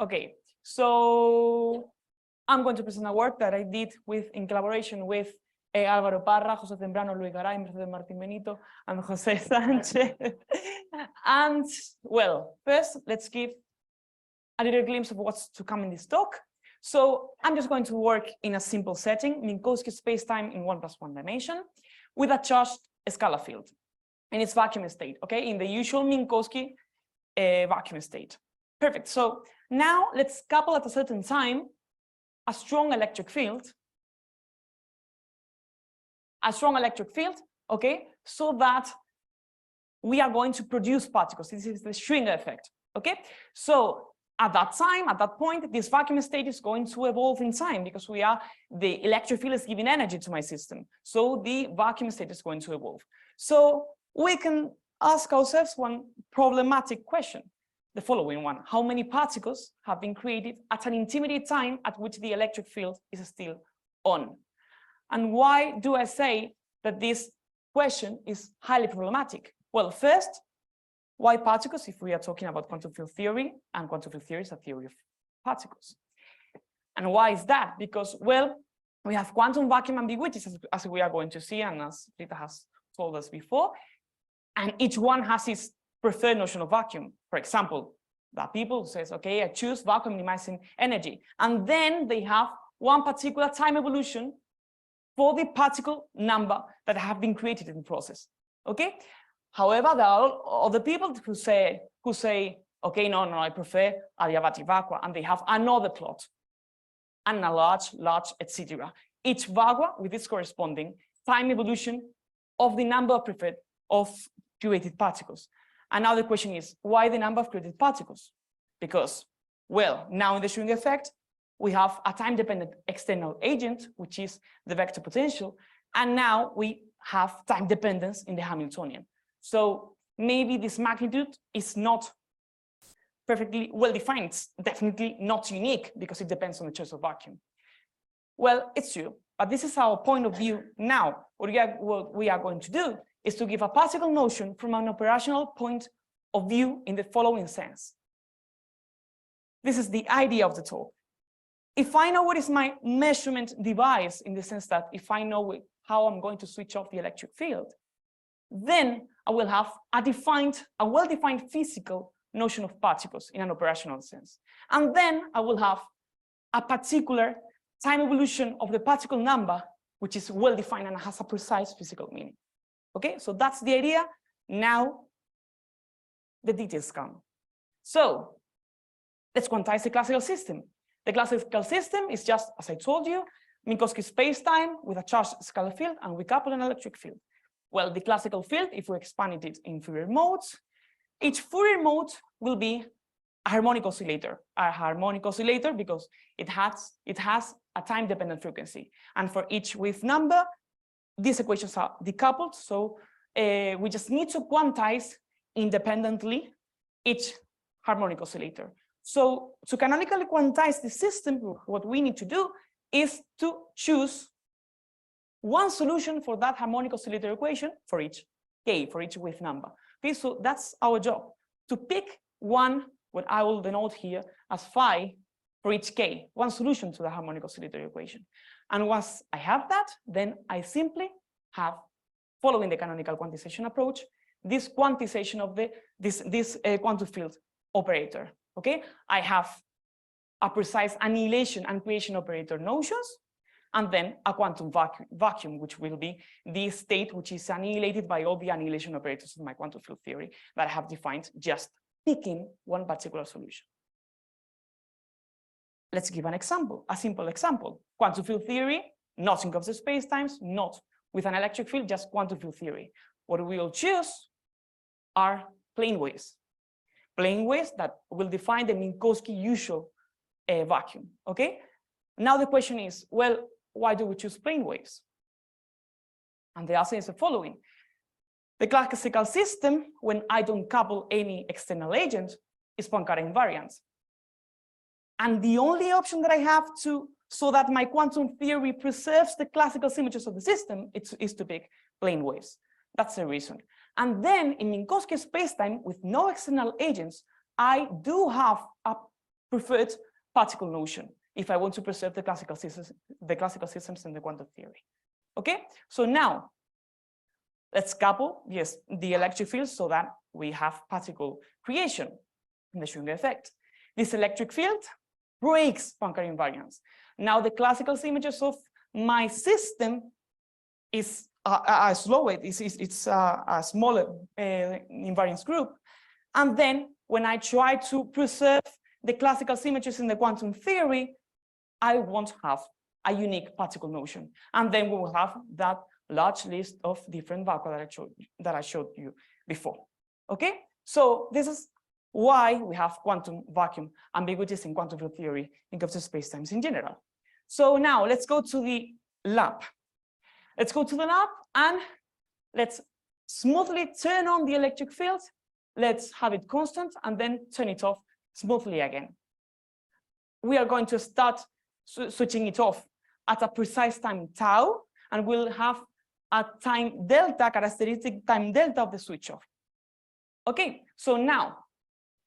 Okay, so I'm going to present a work that I did in collaboration with Álvaro Parra, José Temprano, Luis Garay, Mercedes Martín Benito, and José Sánchez. And well, first, let's give a little glimpse of what's to come in this talk. So I'm just going to work in a simple setting, Minkowski spacetime in 1+1 dimension, with a charged scalar field in its vacuum state, okay, in the usual Minkowski vacuum state. Perfect. So now let's couple at a certain time a strong electric field, okay, so that we are going to produce particles. This is the Schwinger effect, okay? So at that time, at that point, this vacuum state is going to evolve in time because the electric field is giving energy to my system. So the vacuum state is going to evolve. So we can ask ourselves one problematic question, the following one: how many particles have been created at an intermediate time at which the electric field is still on? And why do I say that this question is highly problematic? Well, first, why particles if we are talking about quantum field theory, and quantum field theory is a theory of particles? And why is that? Because, well, we have quantum vacuum ambiguities, as we are going to see, and as Rita has told us before, and each one has its preferred notion of vacuum. For example, that people says, okay, I choose vacuum minimizing energy, and then they have one particular time evolution for the particle number that have been created in the process. Okay. However, there are other people who say, okay, no, I prefer adiabatic vacua, and they have another plot and a large, etc. Each vacua with its corresponding time evolution of the number of preferred of created particles. And now the question is, why the number of created particles? Because, well, now in the Schwinger effect, we have a time-dependent external agent, which is the vector potential, and now we have time dependence in the Hamiltonian. So maybe this magnitude is not perfectly well defined. It's definitely not unique because it depends on the choice of vacuum. Well, it's true, but this is our point of view now. What we are going to do is to give a particle notion from an operational point of view in the following sense. This is the idea of the talk. If I know what is my measurement device, in the sense that if I know how I'm going to switch off the electric field, then I will have a well-defined physical notion of particles in an operational sense. And then I will have a particular time evolution of the particle number, which is well-defined and has a precise physical meaning. Okay, so that's the idea. Now the details come. So let's quantize the classical system. The classical system is just, as I told you, Minkowski spacetime with a charged scalar field, and we couple an electric field. Well, the classical field, if we expand it in Fourier modes, each Fourier mode will be a harmonic oscillator. A harmonic oscillator because it has a time-dependent frequency. And for each wave number, these equations are decoupled. So we just need to quantize independently each harmonic oscillator. So to canonically quantize the system, what we need to do is to choose one solution for that harmonic oscillator equation for each k, for each wave number. Okay, so that's our job, to pick one, what I will denote here as phi for each k, one solution to the harmonic oscillator equation. And once I have that, then I simply have, following the canonical quantization approach, this quantization of this quantum field operator. Okay, I have a precise annihilation and creation operator notions, and then a quantum vacuum, which will be the state which is annihilated by all the annihilation operators of my quantum field theory that I have defined just picking one particular solution. Let's give an example, a simple example. Quantum field theory, not in concept spacetimes, not with an electric field, just quantum field theory. What we will choose are plane waves. Plane waves that will define the Minkowski usual vacuum, okay? Now the question is, well, why do we choose plane waves? And the answer is the following. The classical system, when I don't couple any external agent, is Poincare invariant. And the only option that I have so that my quantum theory preserves the classical symmetries of the system is to pick plane waves. That's the reason. And then in Minkowski spacetime with no external agents, I do have a preferred particle notion if I want to preserve the classical systems in the quantum theory. Okay, so now let's couple, yes, the electric field so that we have particle creation in the Schrödinger effect. This electric field breaks Poincare invariance. Now the classical symmetries of my system is a smaller invariance group. And then when I try to preserve the classical symmetries in the quantum theory, I won't have a unique particle notion. And then we will have that large list of different vacua that I showed you before. Okay, so this is why we have quantum vacuum ambiguities in quantum field theory in concept spacetimes in general. So now let's go to the lab. Let's go to the lab and let's smoothly turn on the electric field. Let's have it constant and then turn it off smoothly again. We are going to start switching it off at a precise time tau, and we'll have a time delta, characteristic time delta of the switch off. Okay, so now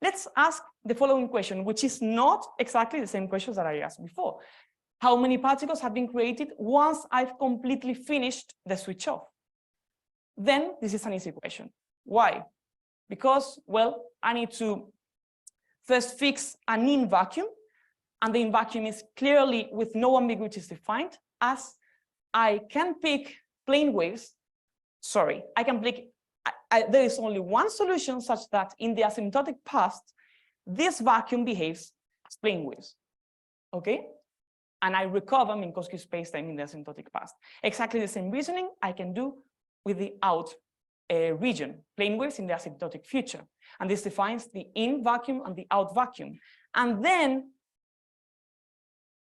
let's ask the following question, which is not exactly the same questions that I asked before. How many particles have been created once I've completely finished the switch off? Then this is an easy question. Why? Because, well, I need to first fix an in vacuum, and the in vacuum is clearly with no ambiguities defined, as I can pick plane waves. Sorry, I can pick, there is only one solution such that in the asymptotic past, this vacuum behaves as plane waves. Okay? And I recover Minkowski spacetime in the asymptotic past. Exactly the same reasoning I can do with the out region, plane waves in the asymptotic future. And this defines the in vacuum and the out vacuum. And then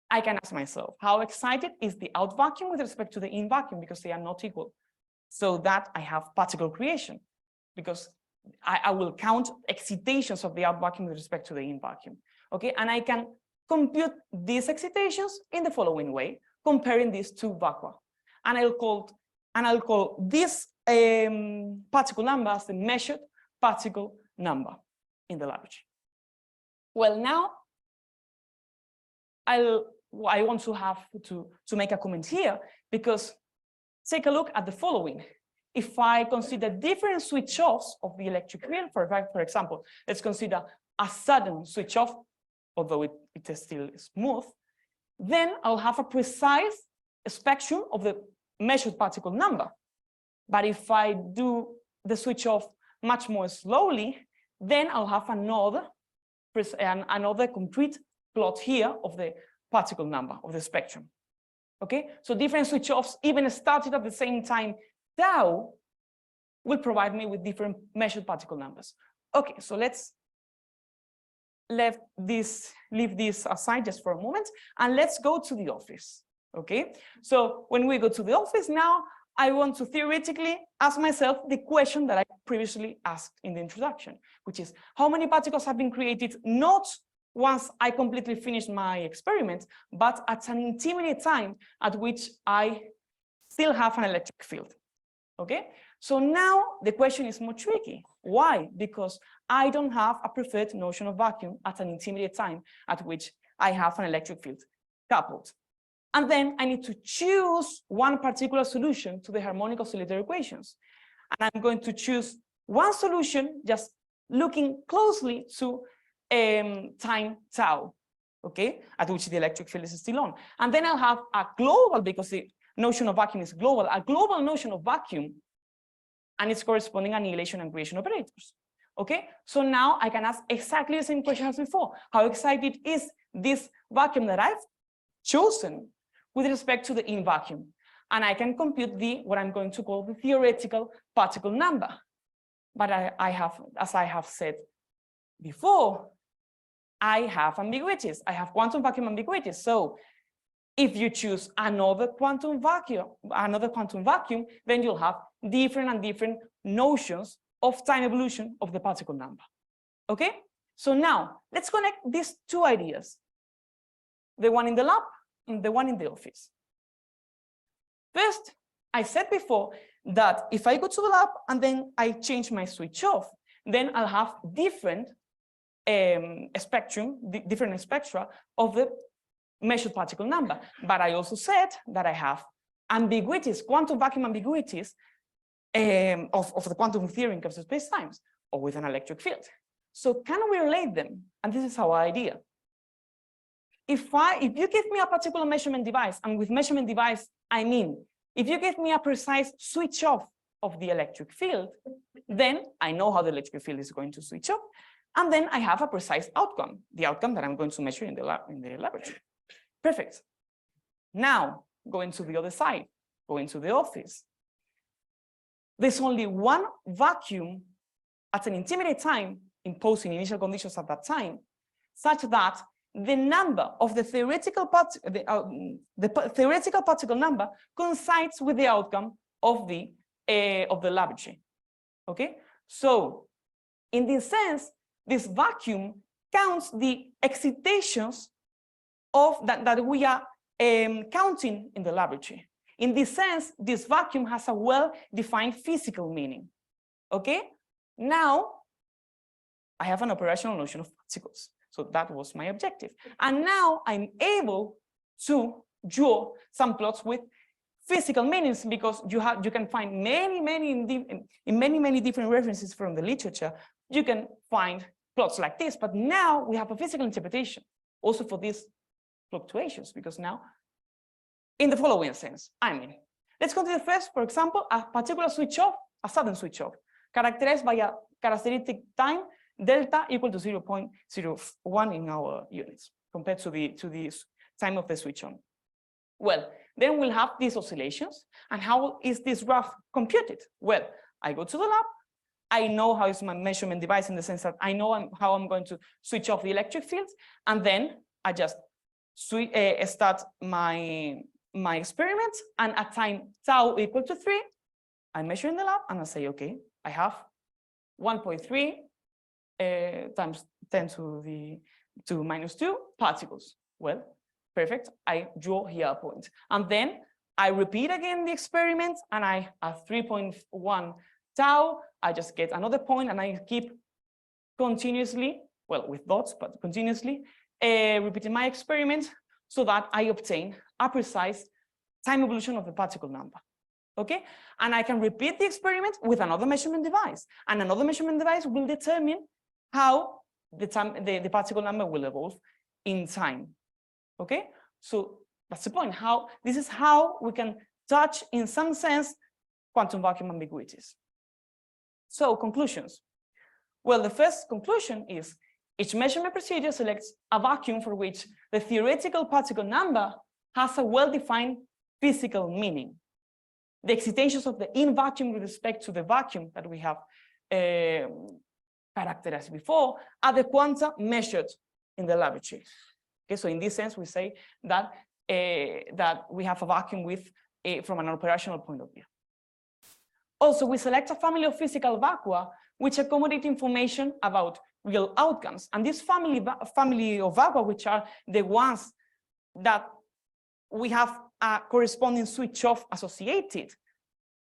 I can ask myself, how excited is the out vacuum with respect to the in vacuum, because they are not equal. So that I have particle creation, because I will count excitations of the out vacuum with respect to the in vacuum. Okay, and I can compute these excitations in the following way, comparing these two vacua. And I'll call this particle number as the measured particle number in the laboratory. Well, now I want to have to make a comment here, because take a look at the following. If I consider different switch-offs of the electric field, for example, let's consider a sudden switch-off, although it is still smooth, then I'll have a precise spectrum of the measured particle number. But if I do the switch-off much more slowly, then I'll have another concrete plot here of the particle number of the spectrum. Okay, so different switch-offs, even started at the same time tau, will provide me with different measured particle numbers. Okay, so let's leave this aside just for a moment, and let's go to the office. Okay, so when we go to the office now, I want to theoretically ask myself the question that I previously asked in the introduction, which is how many particles have been created not once I completely finished my experiment, but at an intermediate time at which I still have an electric field. Okay, so now the question is more tricky. Why? Because I don't have a preferred notion of vacuum at an intermediate time at which I have an electric field coupled. And then I need to choose one particular solution to the harmonic oscillator equations. And I'm going to choose one solution just looking closely to time tau, okay, at which the electric field is still on. And then I'll have a global, because the notion of vacuum is global, a global notion of vacuum and its corresponding annihilation and creation operators. Okay, so now I can ask exactly the same question as before. How excited is this vacuum that I've chosen with respect to the in vacuum? And I can compute what I'm going to call the theoretical particle number. But as I have said before, I have ambiguities. I have quantum vacuum ambiguities. So if you choose another quantum vacuum, then you'll have different notions of time evolution of the particle number. Okay? So now let's connect these two ideas, the one in the lab and the one in the office. First, I said before that if I go to the lab and then I change my switch off, then I'll have different spectrum, different spectra of the measured particle number. But I also said that I have ambiguities, quantum vacuum ambiguities of the quantum theory in terms of spacetimes, or with an electric field. So can we relate them? And this is our idea. If you give me a particular measurement device, and with measurement device, I mean, if you give me a precise switch off of the electric field, then I know how the electric field is going to switch off, and then I have a precise outcome, the outcome that I'm going to measure in the laboratory. Perfect. Now, going to the other side, going to the office. There's only one vacuum at an intermediate time imposing initial conditions at that time, such that the number of the theoretical theoretical particle number coincides with the outcome of the laboratory. Okay, so in this sense, this vacuum counts the excitations of that we are counting in the laboratory. In this sense, this vacuum has a well-defined physical meaning. Okay, now I have an operational notion of particles. So that was my objective. And now I'm able to draw some plots with physical meanings, because you can find many different references from the literature. You can find plots like this, but now we have a physical interpretation also for these fluctuations, because now in the following sense, I mean, let's consider first, for example, a particular switch off, a sudden switch off, characterized by a characteristic time delta equal to 0.01 in our units compared to the time of the switch on. Well, then we'll have these oscillations. And how is this graph computed? Well, I go to the lab. I know how is my measurement device, in the sense that I know how I'm going to switch off the electric fields, and then I just start my experiment, and at time tau equal to 3, I measure in the lab, and I say, okay, I have 1.3 times 10 to the -2 particles. Well, perfect. I draw here a point, and then I repeat again the experiment, and I have 3.1 tau. I just get another point, and I keep continuously, well, with dots, but continuously repeating my experiment, so that I obtain a precise time evolution of the particle number. Okay, and I can repeat the experiment with another measurement device, and another measurement device will determine how the particle number will evolve in time. Okay, so that's the point. This is how we can touch, in some sense, quantum vacuum ambiguities. So conclusions. Well, the first conclusion is each measurement procedure selects a vacuum for which the theoretical particle number has a well-defined physical meaning. The excitations of the in-vacuum with respect to the vacuum that we have characterized before are the quanta measured in the laboratory. Okay, so in this sense, we say that that we have a vacuum with from an operational point of view. Also, we select a family of physical vacua which accommodate information about real outcomes, and this family of vacua, which are the ones that we have a corresponding switch off associated,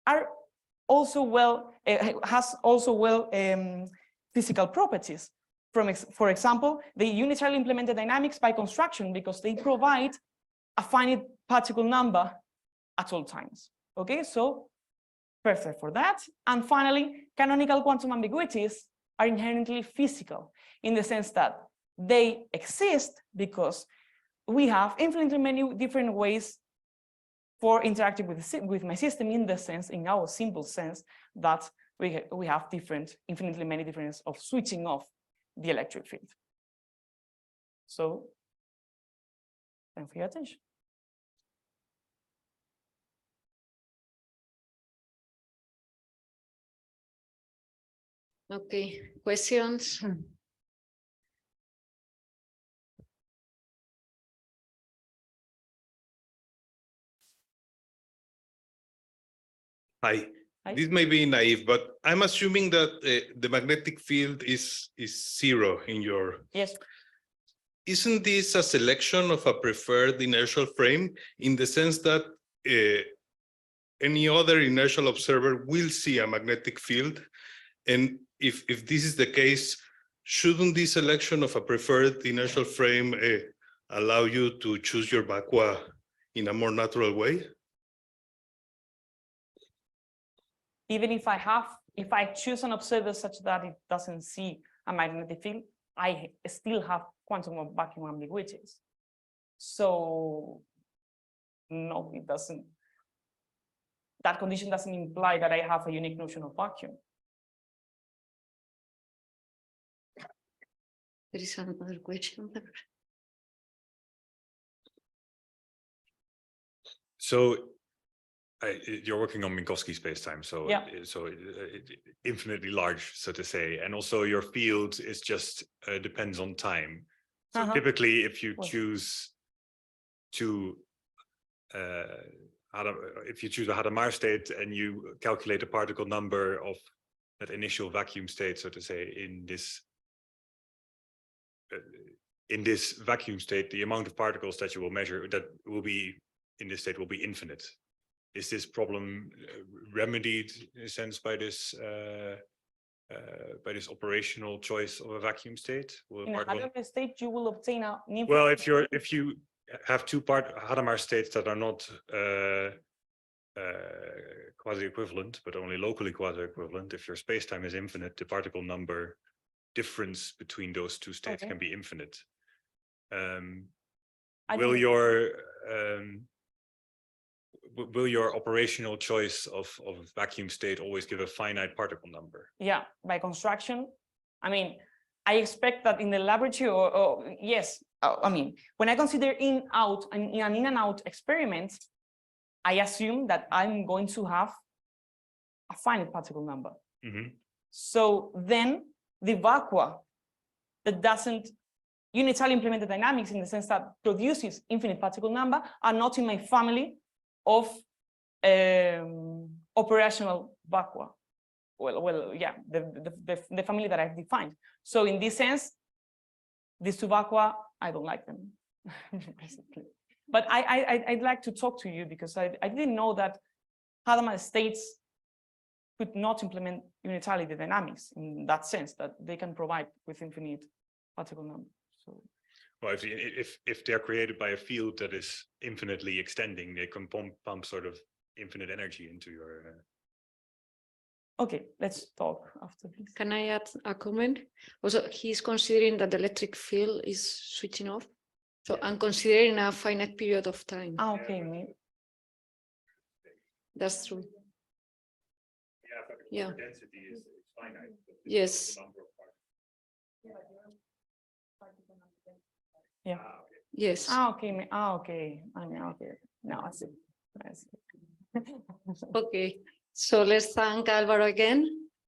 are also physical properties. For example, they unitarily implement the dynamics by construction, because they provide a finite particle number at all times. Okay, so perfect for that. And finally, canonical quantum ambiguities are inherently physical, in the sense that they exist because we have infinitely many different ways for interacting with my system, in the sense, in our simple sense, that we have infinitely many different ways of switching off the electric field. So, thanks for your attention. Okay, questions? Hi. Hi. This may be naive, but I'm assuming that the magnetic field is zero in your. Yes. Isn't this a selection of a preferred inertial frame, in the sense that any other inertial observer will see a magnetic field? And if this is the case, shouldn't this selection of a preferred inertial frame allow you to choose your vacua in a more natural way? Even if I choose an observer such that it doesn't see a magnetic field, I still have quantum vacuum ambiguities. So no, it doesn't. That condition doesn't imply that I have a unique notion of vacuum. There is another question there. So you're working on Minkowski spacetime, so Yeah. Infinitely large, so to say, and also your field is just depends on time. So typically, if you choose if you choose a Hadamard state and you calculate a particle number of that initial vacuum state, so to say, in this vacuum state, the amount of particles that you will measure that will be in this state will be infinite. Is this problem remedied in a sense by this operational choice of a vacuum state? In a Hadamard state, you will obtain a well, if you have two Hadamard states that are not quasi-equivalent, but only locally quasi-equivalent, if your spacetime is infinite, the particle number difference between those two states can be infinite. Will your operational choice of vacuum state always give a finite particle number? Yeah, by construction. I mean, I expect that in the laboratory, or yes, I mean, when I consider in and out experiment, I assume that I'm going to have a finite particle number. So then the vacua that doesn't unitarily implement the dynamics in the sense that produces infinite particle number are not in my family of operational vacua. Well, yeah, the family that I've defined. So in this sense, these two vacua, I don't like them, basically. But I'd like to talk to you because I didn't know that Hadamard states could not implement unitarily the dynamics in that sense, that they can provide with infinite particle number. So, well, if they're created by a field that is infinitely extending, they can pump sort of infinite energy into your. Okay, let's talk after this. Can I add a comment? Also, he's considering that the electric field is switching off. So I'm considering a finite period of time. Okay, That's true. Yeah, Yeah. density is finite. Yes. Yeah. Yes. Okay. Okay. I mean, okay. Now I see. Okay. So let's thank Álvaro again.